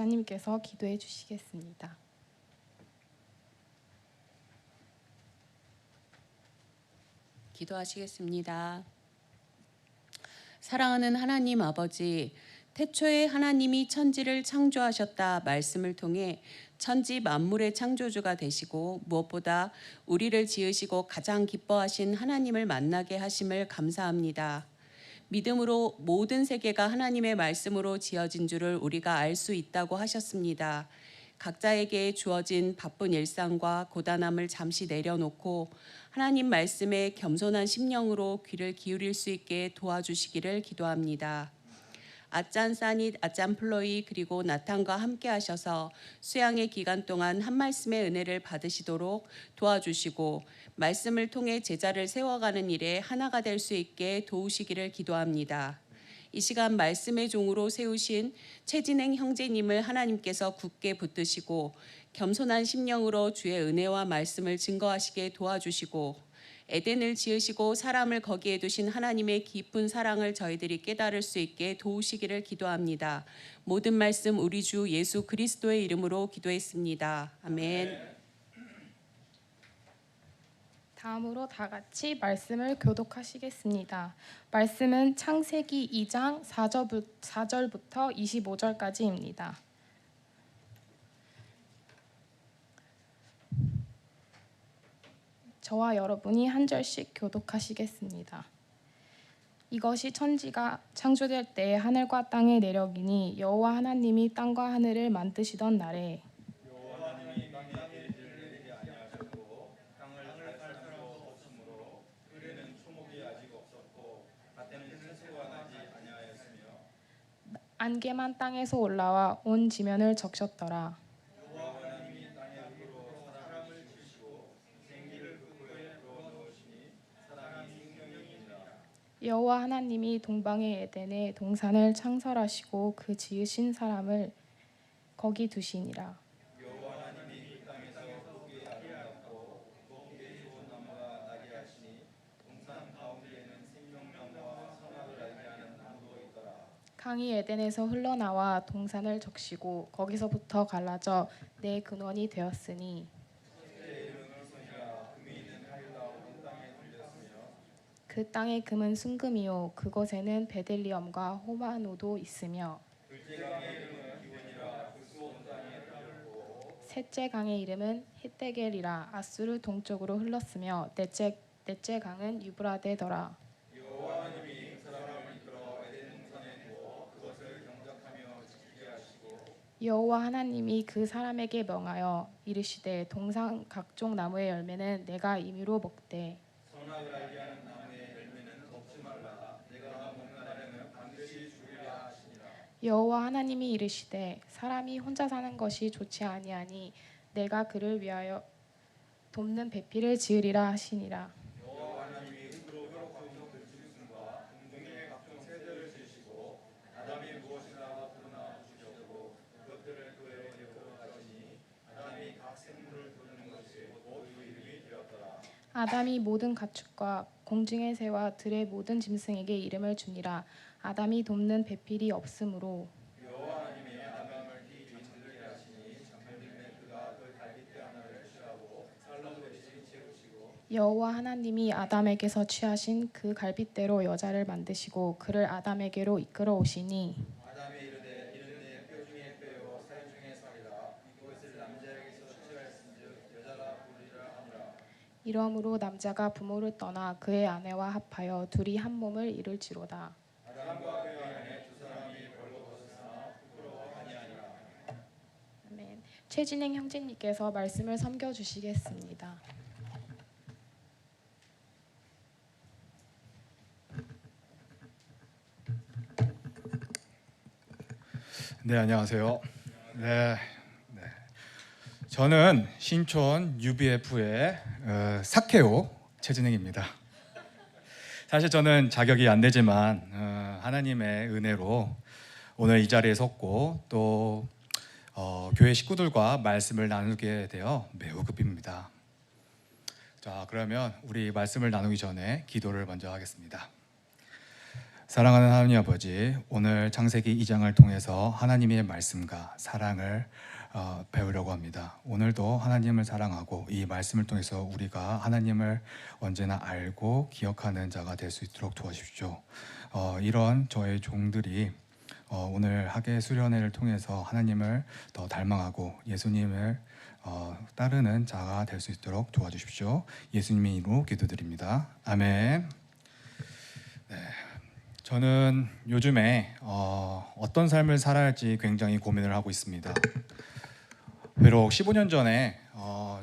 목사님께서 기도해 주시겠습니다. 기도하시겠습니다. 사랑하는 하나님 아버지, 태초에 하나님이 천지를 창조하셨다 말씀을 통해 천지 만물의 창조주가 되시고 무엇보다 우리를 지으시고 가장 기뻐하신 하나님을 만나게 하심을 감사합니다. 믿음으로 모든 세계가 하나님의 말씀으로 지어진 줄을 우리가 알 수 있다고 하셨습니다. 각자에게 주어진 바쁜 일상과 고단함을 잠시 내려놓고 하나님 말씀에 겸손한 심령으로 귀를 기울일 수 있게 도와주시기를 기도합니다. 아짠 사닛, 아짠 플로이 그리고 나탄과 함께 하셔서 수양의 기간 동안 한 말씀의 은혜를 받으시도록 도와주시고 말씀을 통해 제자를 세워가는 일에 하나가 될 수 있게 도우시기를 기도합니다. 이 시간 말씀의 종으로 세우신 최진행 형제님을 하나님께서 굳게 붙드시고 겸손한 심령으로 주의 은혜와 말씀을 증거하시게 도와주시고 에덴을 지으시고 사람을 거기에 두신 하나님의 깊은 사랑을 저희들이 깨달을 수 있게 도우시기를 기도합니다. 모든 말씀 우리 주 예수 그리스도의 이름으로 기도했습니다. 아멘. 다음으로 다 같이 말씀을 교독하시겠습니다. 말씀은 창세기 2장 4절부터 25절까지입니다. 저와 여러분이 한 절씩 교독하시겠습니다. 이것이 천지가 창조될 때에 하늘과 땅의 내력이니 여호와 하나님이 땅과 하늘을 만드시던 날에 안개만 땅에서 올라와 온 지면을 적셨더라. 여호와 하나님이 동방의 에덴에 동산을 창설하시고 그 지으신 사람을 거기 두시니라. 강이 에덴에서 흘러나와 동산을 적시고 거기서부터 갈라져 네 근원이 되었으니 그 땅의 금은 순금이요 그곳에는 베델리엄과 호마노도 있으며 셋째 강의 이름은 헷데겔이라 아수르 동쪽으로 흘렀으며 넷째 강은 유브라데더라. 여호와 하나님이 그 사람에게 명하여 이르시되 동산 각종 나무의 열매는 내가 임의로 먹되 여호와 하나님이 이르시되 사람이 혼자 사는 것이 좋지 아니하니 내가 그를 위하여 돕는 배필을 지으리라 하시니라. 아담이 모든 가축과 공중의 새와 들의 모든 짐승에게 이름을 주니라. 아담이 돕는 배필이 없으므로 여호와 하나님이 아담에게서 취하신 그 갈빗대로 여자를 만드시고 그를 아담에게로 이끌어 오시니 이러므로 남자가 부모를 떠나 그의 아내와 합하여 둘이 한 몸을 이룰지로다. 아멘. 최진행 형제님께서 말씀을 섬겨주시겠습니다. 네, 안녕하세요. 저는 신촌 UBF의 사케오 최진행입니다. 사실 저는 자격이 안 되지만 하나님의 은혜로 오늘 이 자리에 섰고 또 교회 식구들과 말씀을 나누게 되어 매우 기쁩니다. 자, 그러면 우리 말씀을 나누기 전에 기도를 먼저 하겠습니다. 사랑하는 하나님 아버지, 오늘 창세기 2장을 통해서 하나님의 말씀과 사랑을 배우려고 합니다. 오늘도 하나님을 사랑하고 이 말씀을 통해서 우리가 하나님을 언제나 알고 기억하는 자가 될 수 있도록 도와주십시오. 이런 저의 종들이 오늘 학예 수련회를 통해서 하나님을 더 닮아가고 예수님을 따르는 자가 될 수 있도록 도와주십시오. 예수님의 이름으로 기도드립니다. 아멘. 네. 저는 요즘에 어떤 삶을 살아야 할지 굉장히 고민을 하고 있습니다. 비록 15년 전에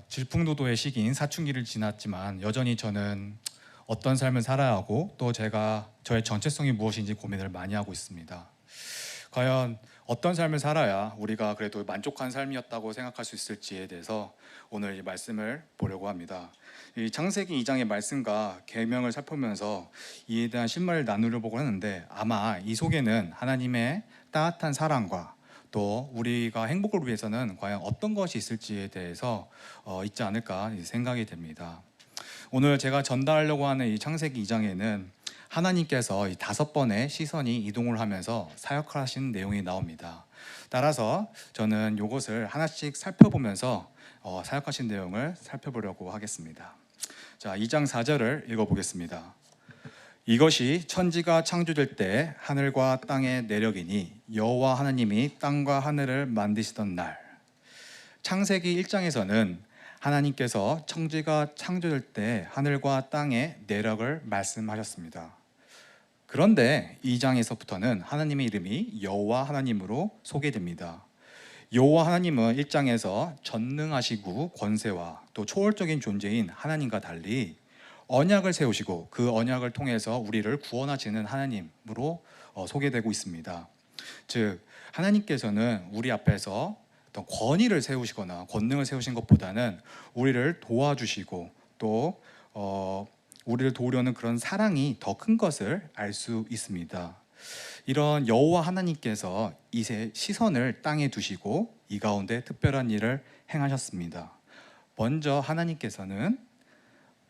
질풍노도의 시기인 사춘기를 지났지만 여전히 저는 어떤 삶을 살아야 하고 또 저의 정체성이 무엇인지 고민을 많이 하고 있습니다. 과연 어떤 삶을 살아야 우리가 그래도 만족한 삶이었다고 생각할 수 있을지에 대해서 오늘 이 말씀을 보려고 합니다. 이 창세기 2장의 말씀과 계명을 살펴보면서 이에 대한 실마리를 나누려고 하는데 아마 이 속에는 하나님의 따뜻한 사랑과 또 우리가 행복을 위해서는 과연 어떤 것이 있을지에 대해서 있지 않을까 생각이 됩니다. 오늘 제가 전달하려고 하는 이 창세기 2장에는 하나님께서 이 5번의 시선이 이동을 하면서 사역하신 내용이 나옵니다. 따라서 저는 이것을 하나씩 살펴보면서 사역하신 내용을 살펴보려고 하겠습니다. 자, 2장 4절을 읽어보겠습니다. 이것이 천지가 창조될 때 하늘과 땅의 내력이니 여호와 하나님이 땅과 하늘을 만드시던 날. 창세기 1장에서는 하나님께서 천지가 창조될 때 하늘과 땅의 내력을 말씀하셨습니다. 그런데 2장에서부터는 하나님의 이름이 여호와 하나님으로 소개됩니다. 여호와 하나님은 1장에서 전능하시고 권세와 또 초월적인 존재인 하나님과 달리 언약을 세우시고 그 언약을 통해서 우리를 구원하시는 하나님으로 소개되고 있습니다. 즉 하나님께서는 우리 앞에서 어떤 권위를 세우시거나 권능을 세우신 것보다는 우리를 도와주시고 또 우리를 도우려는 그런 사랑이 더 큰 것을 알 수 있습니다. 이런 여호와 하나님께서 이 시선을 땅에 두시고 이 가운데 특별한 일을 행하셨습니다. 먼저 하나님께서는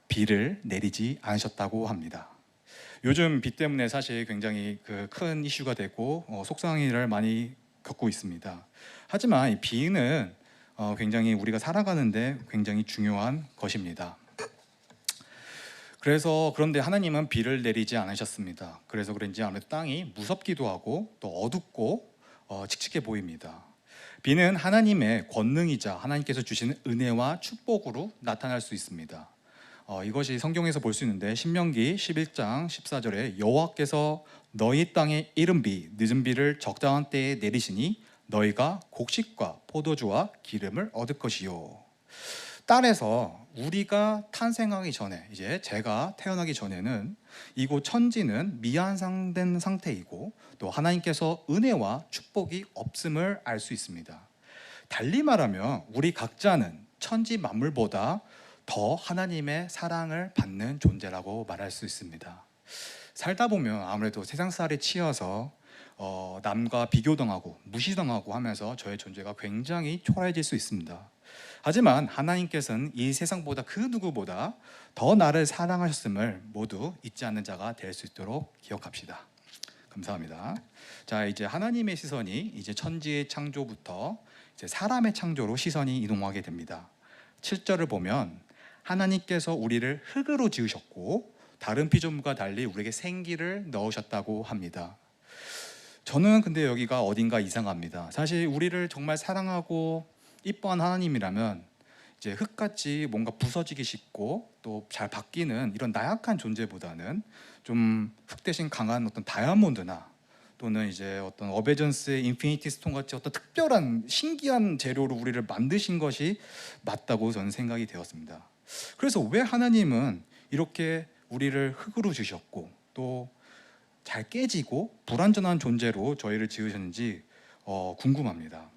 비를 내리지 않으셨다고 합니다. 요즘 비 때문에 사실 굉장히 큰 이슈가 되고 속상해를 많이 겪고 있습니다. 하지만 이 비는 굉장히 우리가 살아가는데 굉장히 중요한 것입니다. 그런데 하나님은 비를 내리지 않으셨습니다. 그래서 그런지 아무래도 땅이 무섭기도 하고 또 어둡고 칙칙해 보입니다. 비는 하나님의 권능이자 하나님께서 주시는 은혜와 축복으로 나타날 수 있습니다. 이것이 성경에서 볼 수 있는데 신명기 11장 14절에 여호와께서 너희 땅에 이른 비 늦은 비를 적당한 때에 내리시니 너희가 곡식과 포도주와 기름을 얻을 것이요. 딸에서 우리가 탄생하기 전에 이제 제가 태어나기 전에는 이곳 천지는 미완성된 상태이고 또 하나님께서 은혜와 축복이 없음을 알 수 있습니다. 달리 말하면 우리 각자는 천지 만물보다 더 하나님의 사랑을 받는 존재라고 말할 수 있습니다. 살다 보면 아무래도 세상살에 치여서 남과 비교당하고 무시당하고 하면서 저의 존재가 굉장히 초라해질 수 있습니다. 하지만 하나님께서는 이 세상보다 그 누구보다 더 나를 사랑하셨음을 모두 잊지 않는 자가 될 수 있도록 기억합시다. 감사합니다. 자, 이제 하나님의 시선이 이제 천지의 창조부터 이제 사람의 창조로 시선이 이동하게 됩니다. 7절을 보면 하나님께서 우리를 흙으로 지으셨고 다른 피조물과 달리 우리에게 생기를 넣으셨다고 합니다. 저는 근데 여기가 어딘가 이상합니다. 사실 우리를 정말 사랑하고 이뻐한 하나님이라면 이제 흙같이 뭔가 부서지기 쉽고 또 잘 바뀌는 이런 나약한 존재보다는 좀 흙 대신 강한 어떤 다이아몬드나 또는 이제 어떤 어베전스의 인피니티 스톤 같이 어떤 특별한 신기한 재료로 우리를 만드신 것이 맞다고 저는 생각이 되었습니다. 그래서 왜 하나님은 이렇게 우리를 흙으로 주셨고 또 잘 깨지고 불완전한 존재로 저희를 지으셨는지 궁금합니다.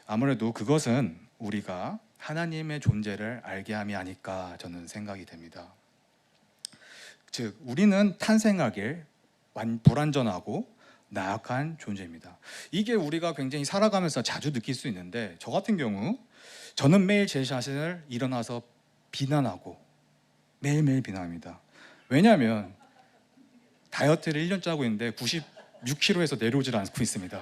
아무래도 그것은 우리가 하나님의 존재를 알게 함이 아닐까 저는 생각이 됩니다. 즉 우리는 탄생하길 불완전하고 나약한 존재입니다. 이게 우리가 굉장히 살아가면서 자주 느낄 수 있는데 저 같은 경우 저는 매일 제 자신을 일어나서 비난하고 매일매일 비난합니다. 왜냐하면 다이어트를 1년째 하고 있는데 96kg에서 내려오질 않고 있습니다.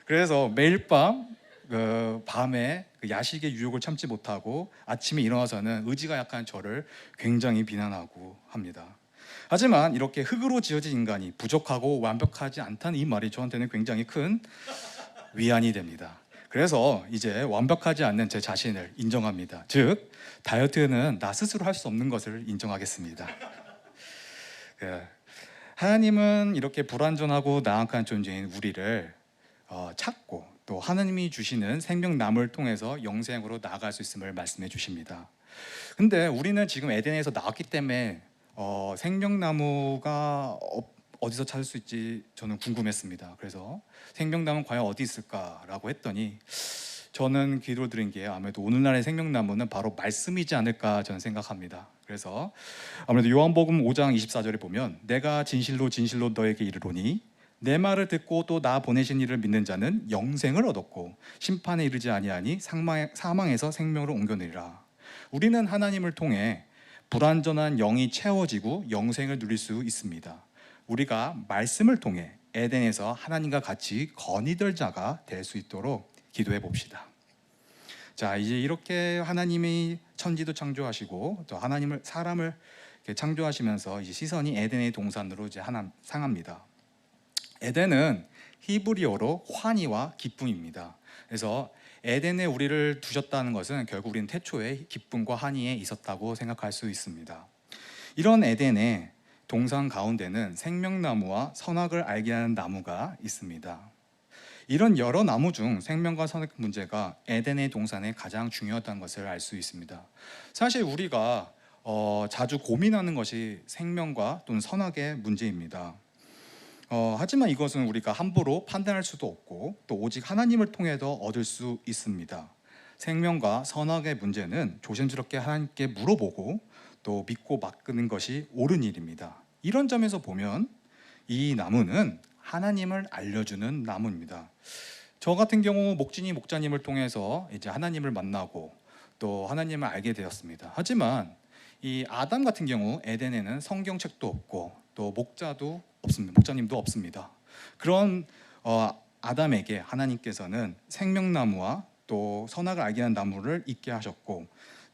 그래서 매일 밤에 그 야식의 유혹을 참지 못하고 아침에 일어나서는 의지가 약한 저를 굉장히 비난하고 합니다. 하지만 이렇게 흙으로 지어진 인간이 부족하고 완벽하지 않다는 이 말이 저한테는 굉장히 큰 위안이 됩니다. 그래서 이제 완벽하지 않는 제 자신을 인정합니다. 즉 다이어트는 나 스스로 할 수 없는 것을 인정하겠습니다. 하나님은 이렇게 불완전하고 나약한 존재인 우리를 찾고 또 하나님이 주시는 생명나무를 통해서 영생으로 나아갈 수 있음을 말씀해 주십니다. 근데 우리는 지금 에덴에서 나왔기 때문에 생명나무가 어디서 찾을 수 있지 저는 궁금했습니다. 그래서 생명나무는 과연 어디 있을까라고 했더니 저는 기도를 드린 게 아무래도 오늘날의 생명나무는 바로 말씀이지 않을까 저는 생각합니다. 그래서 아무래도 요한복음 5장 24절에 보면 내가 진실로 진실로 너에게 이르노니 내 말을 듣고 또 나 보내신 이를 믿는 자는 영생을 얻었고 심판에 이르지 아니하니 사망에서 생명으로 옮겨내리라. 우리는 하나님을 통해 불완전한 영이 채워지고 영생을 누릴 수 있습니다. 우리가 말씀을 통해 에덴에서 하나님과 같이 건의될 자가 될 수 있도록 기도해 봅시다. 자, 이제 이렇게 하나님이 천지도 창조하시고 또 하나님을 사람을 창조하시면서 이제 시선이 에덴의 동산으로 이제 상합니다. 에덴은 히브리어로 환희와 기쁨입니다. 그래서 에덴에 우리를 두셨다는 것은 결국 우리는 태초에 기쁨과 환희에 있었다고 생각할 수 있습니다. 이런 에덴의 동산 가운데는 생명나무와 선악을 알게 하는 나무가 있습니다. 이런 여러 나무 중 생명과 선악 문제가 에덴의 동산에 가장 중요하다는 것을 알 수 있습니다. 사실 우리가 자주 고민하는 것이 생명과 또는 선악의 문제입니다. 하지만 이것은 우리가 함부로 판단할 수도 없고 또 오직 하나님을 통해서 얻을 수 있습니다. 생명과 선악의 문제는 조심스럽게 하나님께 물어보고 또 믿고 맡기는 것이 옳은 일입니다. 이런 점에서 보면 이 나무는 하나님을 알려주는 나무입니다. 저 같은 경우 목진이 목자님을 통해서 이제 하나님을 만나고 또 하나님을 알게 되었습니다. 하지만 이 아담 같은 경우 에덴에는 성경책도 없고 또 목자도 없습니다. 목자님도 없습니다. 그런 아담에게 하나님께서는 생명나무와 또 선악을 알게 하는 나무를 있게 하셨고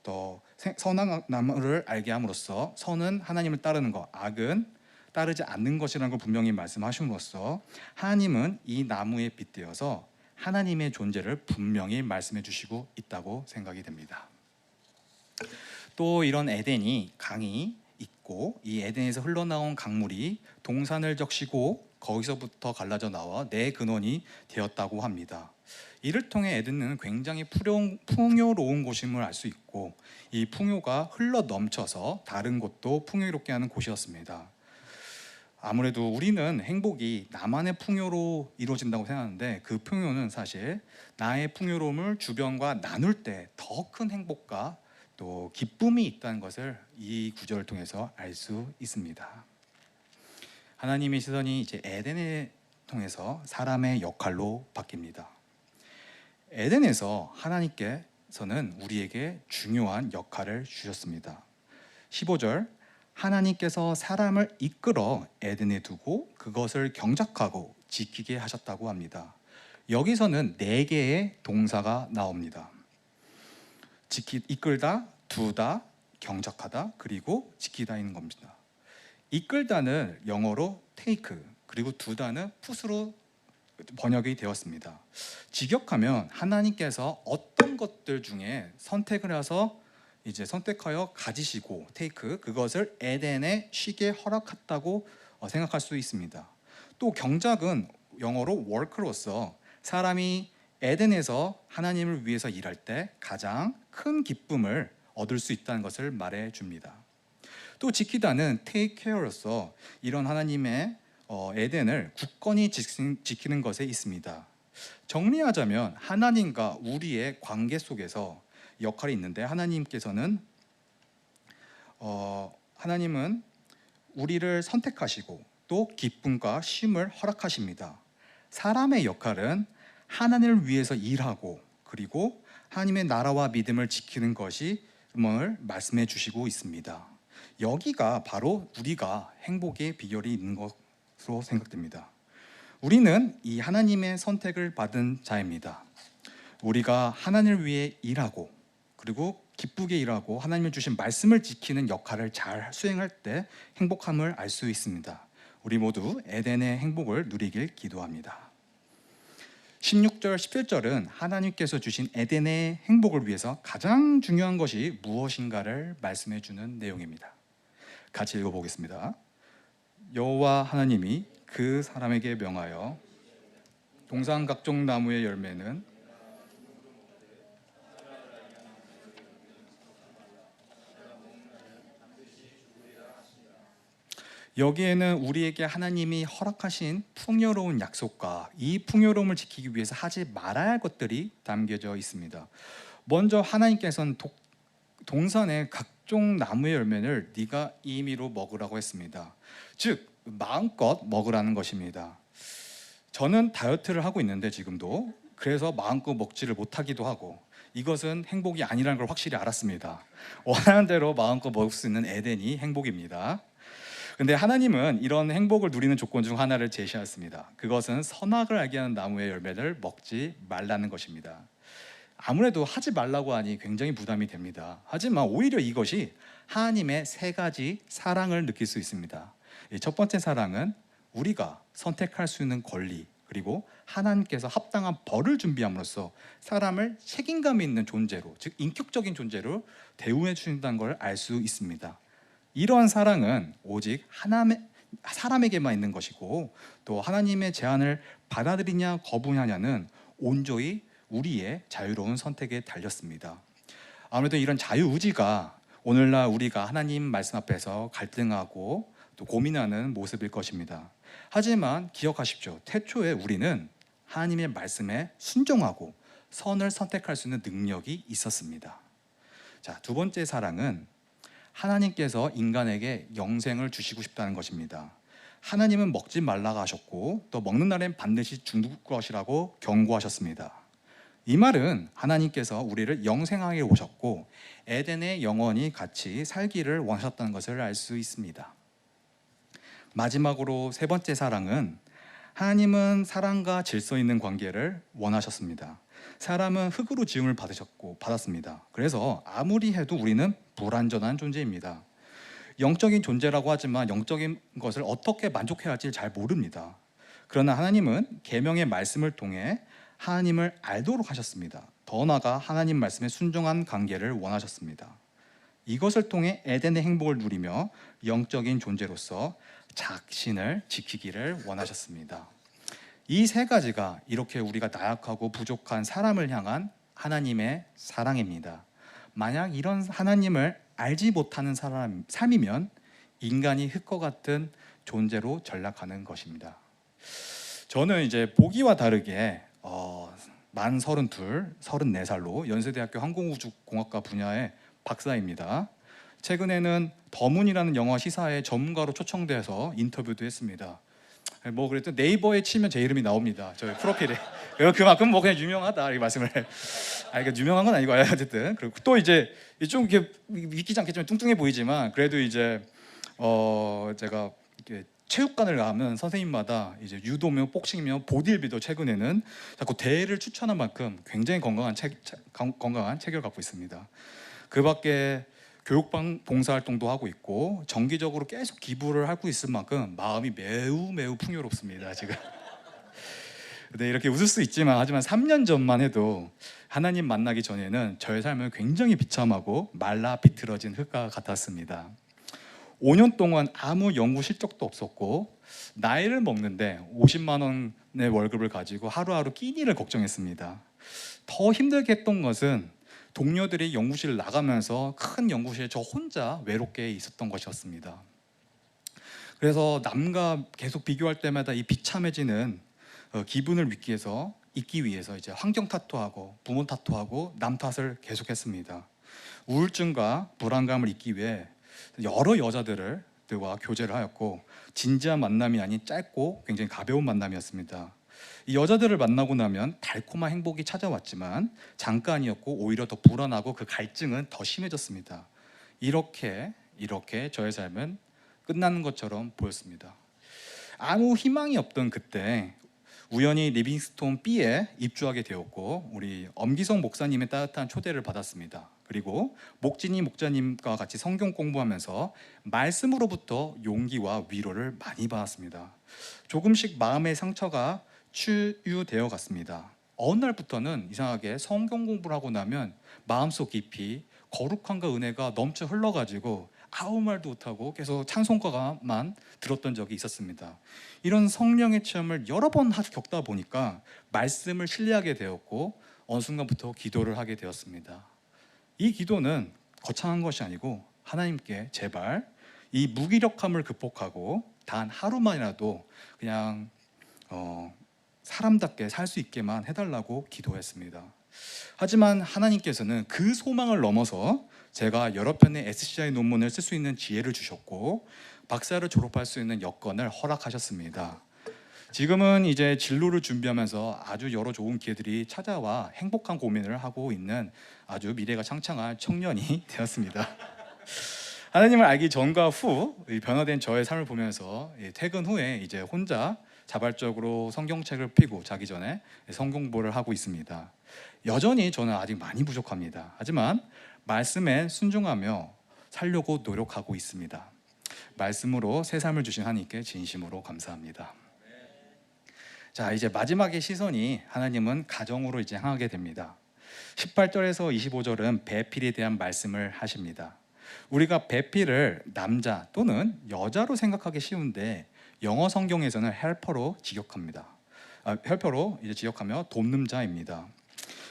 또 선악나무를 알게 함으로써 선은 하나님을 따르는 것, 악은 따르지 않는 것이라는 걸 분명히 말씀하심으로써 하나님은 이 나무에 빗대어서 하나님의 존재를 분명히 말씀해 주시고 있다고 생각이 됩니다. 또 이런 에덴이 강이 있고 이 에덴에서 흘러나온 강물이 동산을 적시고 거기서부터 갈라져 나와 내 근원이 되었다고 합니다. 이를 통해 에덴은 굉장히 풍요로운 곳임을 알 수 있고 이 풍요가 흘러 넘쳐서 다른 곳도 풍요롭게 하는 곳이었습니다. 아무래도 우리는 행복이 나만의 풍요로 이루어진다고 생각하는데 그 풍요는 사실 나의 풍요로움을 주변과 나눌 때 더 큰 행복과 또 기쁨이 있다는 것을 이 구절을 통해서 알 수 있습니다. 하나님의 시선이 이제 에덴을 통해서 사람의 역할로 바뀝니다. 에덴에서 하나님께서는 우리에게 중요한 역할을 주셨습니다. 15절 하나님께서 사람을 이끌어 에덴에 두고 그것을 경작하고 지키게 하셨다고 합니다. 여기서는 4개의 동사가 나옵니다. 이끌다, 두다, 경작하다, 그리고 지키다인 겁니다. 이끌다는 영어로 take, 그리고 두다는 put으로 번역이 되었습니다. 직역하면 하나님께서 어떤 것들 중에 선택을 해서 이제 선택하여 가지시고 take 그것을 에덴에 쉬게 허락했다고 생각할 수 있습니다. 또 경작은 영어로 work로서 사람이 에덴에서 하나님을 위해서 일할 때 가장 큰 기쁨을 얻을 수 있다는 것을 말해 줍니다. 또 지키다는 take care로서 이런 하나님의 에덴을 굳건히 지키는 것에 있습니다. 정리하자면 하나님과 우리의 관계 속에서 역할이 있는데 하나님은 우리를 선택하시고 또 기쁨과 쉼을 허락하십니다. 사람의 역할은 하나님을 위해서 일하고 그리고 하나님의 나라와 믿음을 지키는 것임을 말씀해 주시고 있습니다. 여기가 바로 우리가 행복의 비결이 있는 것으로 생각됩니다. 우리는 이 하나님의 선택을 받은 자입니다. 우리가 하나님을 위해 일하고 그리고 기쁘게 일하고 하나님이 주신 말씀을 지키는 역할을 잘 수행할 때 행복함을 알 수 있습니다. 우리 모두 에덴의 행복을 누리길 기도합니다. 16절, 17절은 하나님께서 주신 에덴의 행복을 위해서 가장 중요한 것이 무엇인가를 말씀해 주는 내용입니다. 같이 읽어보겠습니다. 여호와 하나님이 그 사람에게 명하여 동산 각종 나무의 열매는 여기에는 우리에게 하나님이 허락하신 풍요로운 약속과 이 풍요로움을 지키기 위해서 하지 말아야 할 것들이 담겨져 있습니다. 먼저 하나님께서는 동산의 각종 나무의 열매를 네가 임의로 먹으라고 했습니다. 즉 마음껏 먹으라는 것입니다. 저는 다이어트를 하고 있는데 지금도 그래서 마음껏 먹지를 못하기도 하고 이것은 행복이 아니라는 걸 확실히 알았습니다. 원하는 대로 마음껏 먹을 수 있는 에덴이 행복입니다. 근데 하나님은 이런 행복을 누리는 조건 중 하나를 제시했습니다. 그것은 선악을 알게 하는 나무의 열매를 먹지 말라는 것입니다. 아무래도 하지 말라고 하니 굉장히 부담이 됩니다. 하지만 오히려 이것이 하나님의 세 가지 사랑을 느낄 수 있습니다. 첫 번째 사랑은 우리가 선택할 수 있는 권리, 그리고 하나님께서 합당한 벌을 준비함으로써 사람을 책임감 있는 존재로, 즉 인격적인 존재로 대우해 주신다는 걸 알 수 있습니다. 이러한 사랑은 오직 사람에게만 있는 것이고 또 하나님의 제안을 받아들이냐 거부하냐는 온전히 우리의 자유로운 선택에 달렸습니다. 아무래도 이런 자유의지가 오늘날 우리가 하나님 말씀 앞에서 갈등하고 또 고민하는 모습일 것입니다. 하지만 기억하십시오. 태초에 우리는 하나님의 말씀에 순종하고 선을 선택할 수 있는 능력이 있었습니다. 자, 두 번째 사랑은 하나님께서 인간에게 영생을 주시고 싶다는 것입니다. 하나님은 먹지 말라고 하셨고 또 먹는 날엔 반드시 죽을 것이라고 경고하셨습니다. 이 말은 하나님께서 우리를 영생하게 오셨고 에덴에 영원히 같이 살기를 원하셨다는 것을 알 수 있습니다. 마지막으로 세 번째 사랑은 하나님은 사랑과 질서 있는 관계를 원하셨습니다. 사람은 흙으로 지음을 받았습니다. 그래서 아무리 해도 우리는 불완전한 존재입니다. 영적인 존재라고 하지만 영적인 것을 어떻게 만족해야 할지 잘 모릅니다. 그러나 하나님은 계명의 말씀을 통해 하나님을 알도록 하셨습니다. 더 나아가 하나님 말씀에 순종한 관계를 원하셨습니다. 이것을 통해 에덴의 행복을 누리며 영적인 존재로서 자신을 지키기를 원하셨습니다. 이 세 가지가 이렇게 우리가 나약하고 부족한 사람을 향한 하나님의 사랑입니다. 만약 이런 하나님을 알지 못하는 삶이면 인간이 흙과 같은 존재로 전락하는 것입니다. 저는 이제 보기와 다르게 만 32, 34살로 연세대학교 항공우주공학과 분야의 박사입니다. 최근에는 더문이라는 영화 시사회 전문가로 초청돼서 인터뷰도 했습니다. 뭐 그래도 네이버에 치면 제 이름이 나옵니다. 저희 프로필에. 그만큼 뭐 그냥 유명하다 이렇게 말씀을. 그러니까 유명한 건 아니고 어쨌든. 그리고 또 이제 좀 이렇게 믿기지 않겠지만 뚱뚱해 보이지만 그래도 이제 제가 이렇게 체육관을 가면 선생님마다 이제 유도며 복싱이며 보디빌더 최근에는 자꾸 대회를 추천한 만큼 굉장히 건강한 체격을 갖고 있습니다. 그밖에 교육방 봉사활동도 하고 있고 정기적으로 계속 기부를 하고 있을 만큼 마음이 매우 풍요롭습니다 지금. 네, 이렇게 웃을 수 있지만 하지만 3년 전만 해도 하나님 만나기 전에는 저의 삶은 굉장히 비참하고 말라 비틀어진 흙과 같았습니다. 5년 동안 아무 연구 실적도 없었고 나이를 먹는데 50만 원의 월급을 가지고 하루하루 끼니를 걱정했습니다. 더 힘들게 했던 것은 동료들이 연구실을 나가면서 큰 연구실에 저 혼자 외롭게 있었던 것이었습니다. 그래서 남과 계속 비교할 때마다 이 비참해지는 기분을 잊기 위해서 이제 환경 탓도하고 부모 탓도하고 남 탓을 계속했습니다. 우울증과 불안감을 잊기 위해 여러 여자들과 교제를 하였고 진지한 만남이 아닌 짧고 굉장히 가벼운 만남이었습니다. 이 여자들을 만나고 나면 달콤한 행복이 찾아왔지만 잠깐이었고 오히려 더 불안하고 그 갈증은 더 심해졌습니다. 이렇게 이렇게 저의 삶은 끝나는 것처럼 보였습니다. 아무 희망이 없던 그때 우연히 리빙스톤 B에 입주하게 되었고 우리 엄기성 목사님의 따뜻한 초대를 받았습니다. 그리고 목진이 목자님과 같이 성경 공부하면서 말씀으로부터 용기와 위로를 많이 받았습니다. 조금씩 마음의 상처가 치유되어 갔습니다. 어느 날부터는 이상하게 성경 공부를 하고 나면 마음속 깊이 거룩함과 은혜가 넘쳐 흘러가지고 아무 말도 못하고 계속 찬송가만 들었던 적이 있었습니다. 이런 성령의 체험을 여러 번 겪다 보니까 말씀을 신뢰하게 되었고 어느 순간부터 기도를 하게 되었습니다. 이 기도는 거창한 것이 아니고 하나님께 제발 이 무기력함을 극복하고 단 하루만이라도 그냥 사람답게 살 수 있게만 해달라고 기도했습니다. 하지만 하나님께서는 그 소망을 넘어서 제가 여러 편의 SCI 논문을 쓸 수 있는 지혜를 주셨고 박사를 졸업할 수 있는 여건을 허락하셨습니다. 지금은 이제 진로를 준비하면서 아주 여러 좋은 기회들이 찾아와 행복한 고민을 하고 있는 아주 미래가 창창한 청년이 되었습니다. 하나님을 알기 전과 후 변화된 저의 삶을 보면서 퇴근 후에 이제 혼자 자발적으로 성경책을 펴고 자기 전에 성경 공부를 하고 있습니다. 여전히 저는 아직 많이 부족합니다. 하지만 말씀에 순종하며 살려고 노력하고 있습니다. 말씀으로 새 삶을 주신 하나님께 진심으로 감사합니다. 자, 이제 마지막의 시선이 하나님은 가정으로 이제 향하게 됩니다. 18절에서 25절은 배필에 대한 말씀을 하십니다. 우리가 배필을 남자 또는 여자로 생각하기 쉬운데 영어 성경에서는 헬퍼로 이제 직역하며 돕는 자입니다.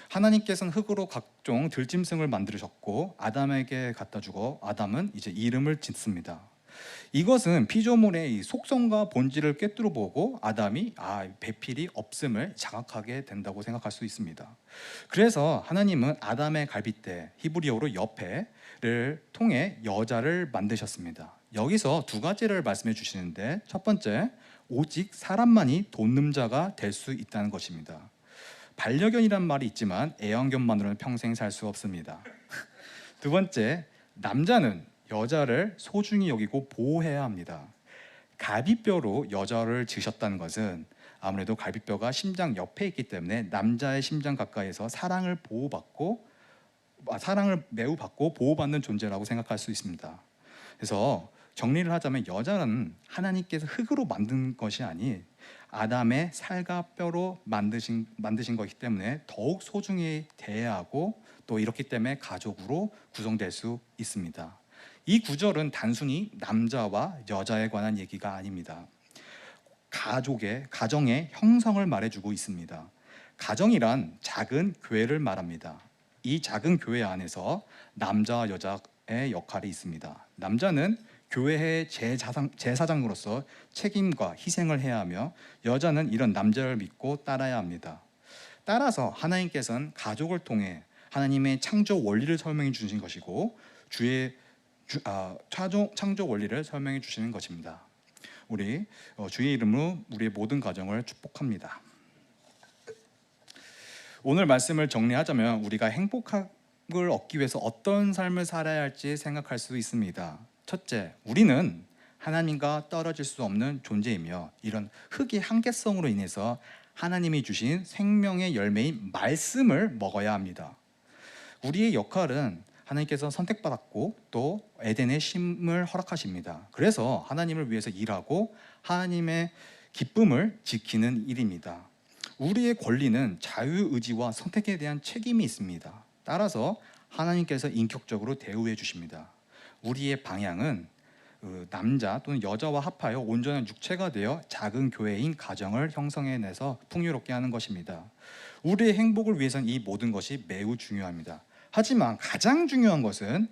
하나님께서는 흙으로 각종 들짐승을 만드셨고 아담에게 갖다 주고 아담은 이제 이름을 짓습니다. 이것은 피조물의 속성과 본질을 꿰뚫어 보고 아담이 배필이 없음을 자각하게 된다고 생각할 수 있습니다. 그래서 하나님은 아담의 갈빗대, 히브리어로 옆에를 통해 여자를 만드셨습니다. 여기서 두 가지를 말씀해 주시는데 첫 번째, 오직 사람만이 돕는 자가 될 수 있다는 것입니다. 반려견이란 말이 있지만 애완견만으로는 평생 살 수 없습니다. 두 번째, 남자는 여자를 소중히 여기고 보호해야 합니다. 갈비뼈로 여자를 지으셨다는 것은 아무래도 갈비뼈가 심장 옆에 있기 때문에 남자의 심장 가까이에서 사랑을 매우 받고 보호받는 존재라고 생각할 수 있습니다. 그래서 정리를 하자면 여자는 하나님께서 흙으로 만든 것이 아닌 아담의 살과 뼈로 만드신 것이기 때문에 더욱 소중히 대해야 하고 또 이렇기 때문에 가족으로 구성될 수 있습니다. 이 구절은 단순히 남자와 여자에 관한 얘기가 아닙니다. 가정의 형성을 말해주고 있습니다. 가정이란 작은 교회를 말합니다. 이 작은 교회 안에서 남자와 여자의 역할이 있습니다. 남자는 교회의 제사장으로서 책임과 희생을 해야 하며 여자는 이런 남자를 믿고 따라야 합니다. 따라서 하나님께서는 가족을 통해 하나님의 창조 원리를 설명해 주신 것이고 창조 원리를 설명해 주시는 것입니다. 우리 주의 이름으로 우리의 모든 가정을 축복합니다. 오늘 말씀을 정리하자면 우리가 행복을 얻기 위해서 어떤 삶을 살아야 할지 생각할 수 있습니다. 첫째, 우리는 하나님과 떨어질 수 없는 존재이며 이런 흙의 한계성으로 인해서 하나님이 주신 생명의 열매인 말씀을 먹어야 합니다. 우리의 역할은 하나님께서 선택받았고 또 에덴의 심을 허락하십니다. 그래서 하나님을 위해서 일하고 하나님의 기쁨을 지키는 일입니다. 우리의 권리는 자유의지와 선택에 대한 책임이 있습니다. 따라서 하나님께서 인격적으로 대우해 주십니다. 우리의 방향은 남자 또는 여자와 합하여 온전한 육체가 되어 작은 교회인 가정을 형성해내서 풍요롭게 하는 것입니다. 우리의 행복을 위해서는 이 모든 것이 매우 중요합니다. 하지만 가장 중요한 것은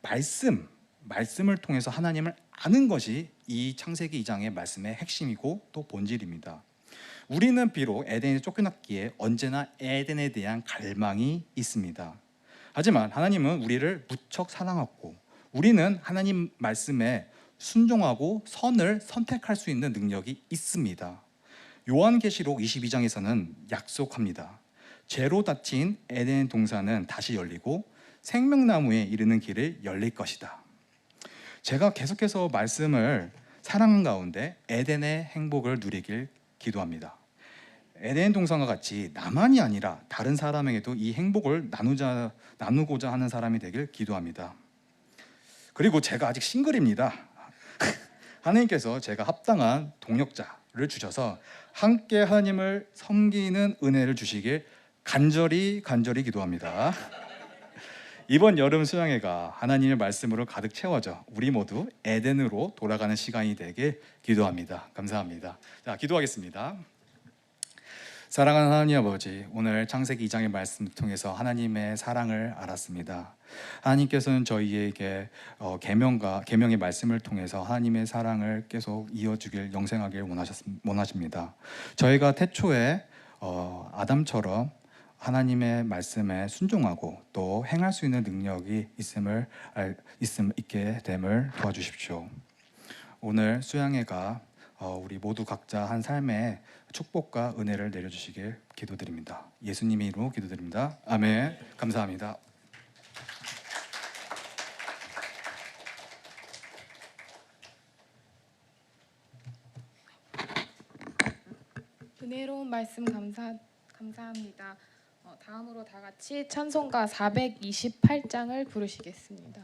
말씀을 통해서 하나님을 아는 것이 이 창세기 2장의 말씀의 핵심이고 또 본질입니다. 우리는 비록 에덴에 쫓겨났기에 언제나 에덴에 대한 갈망이 있습니다. 하지만 하나님은 우리를 무척 사랑하고 우리는 하나님 말씀에 순종하고 선을 선택할 수 있는 능력이 있습니다. 요한계시록 22장에서는 약속합니다. 죄로 닫힌 에덴 동산은 다시 열리고 생명나무에 이르는 길을 열릴 것이다. 제가 계속해서 말씀을 사랑하는 가운데 에덴의 행복을 누리길 기도합니다. 에덴 동산과 같이 나만이 아니라 다른 사람에게도 이 행복을 나누고자 하는 사람이 되길 기도합니다. 그리고 제가 아직 싱글입니다. 하나님께서 제가 합당한 동역자를 주셔서 함께 하나님을 섬기는 은혜를 주시길 간절히 기도합니다. 이번 여름 수양회가 하나님의 말씀으로 가득 채워져 우리 모두 에덴으로 돌아가는 시간이 되길 기도합니다. 감사합니다. 자, 기도하겠습니다. 사랑하는 하나님 아버지, 오늘 창세기 2장의 말씀을 통해서 하나님의 사랑을 알았습니다. 하나님께서는 저희에게 계명의 말씀을 통해서 하나님의 사랑을 계속 이어주길 영생하길 원하십니다. 저희가 태초에 아담처럼 하나님의 말씀에 순종하고 또 행할 수 있는 능력이 있게 됨을 도와주십시오. 오늘 수양회가 우리 모두 각자 한 삶에 축복과 은혜를 내려주시길 기도드립니다. 예수님의 이름으로 기도드립니다. 아멘. 감사합니다. 은혜로운 말씀 감사합니다. 다음으로 다 같이 찬송가 428장을 부르시겠습니다.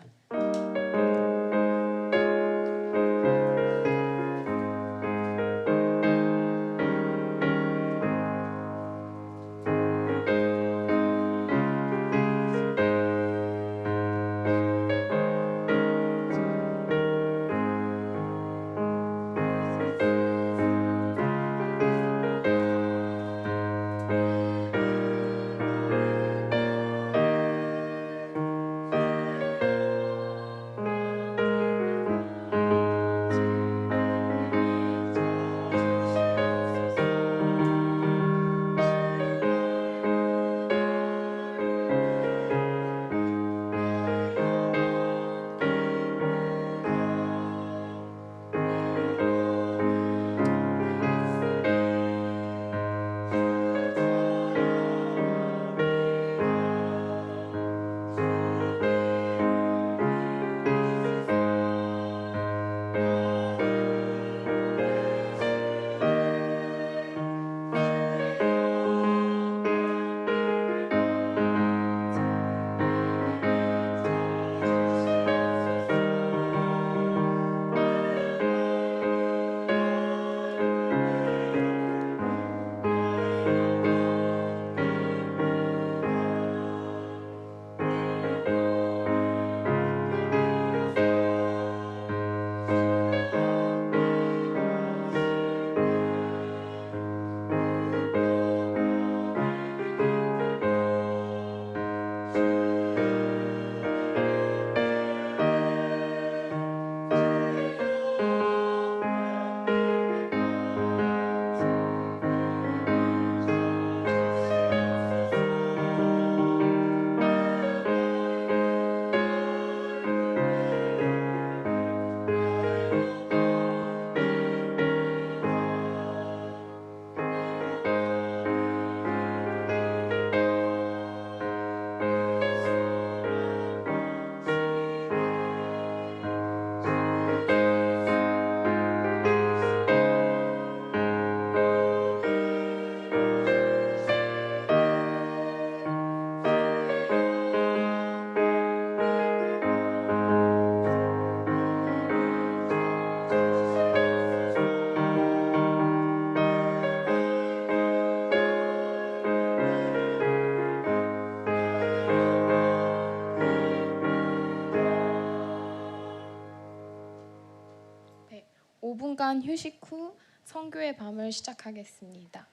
네, 5분간 휴식 후 선교의 밤을 시작하겠습니다.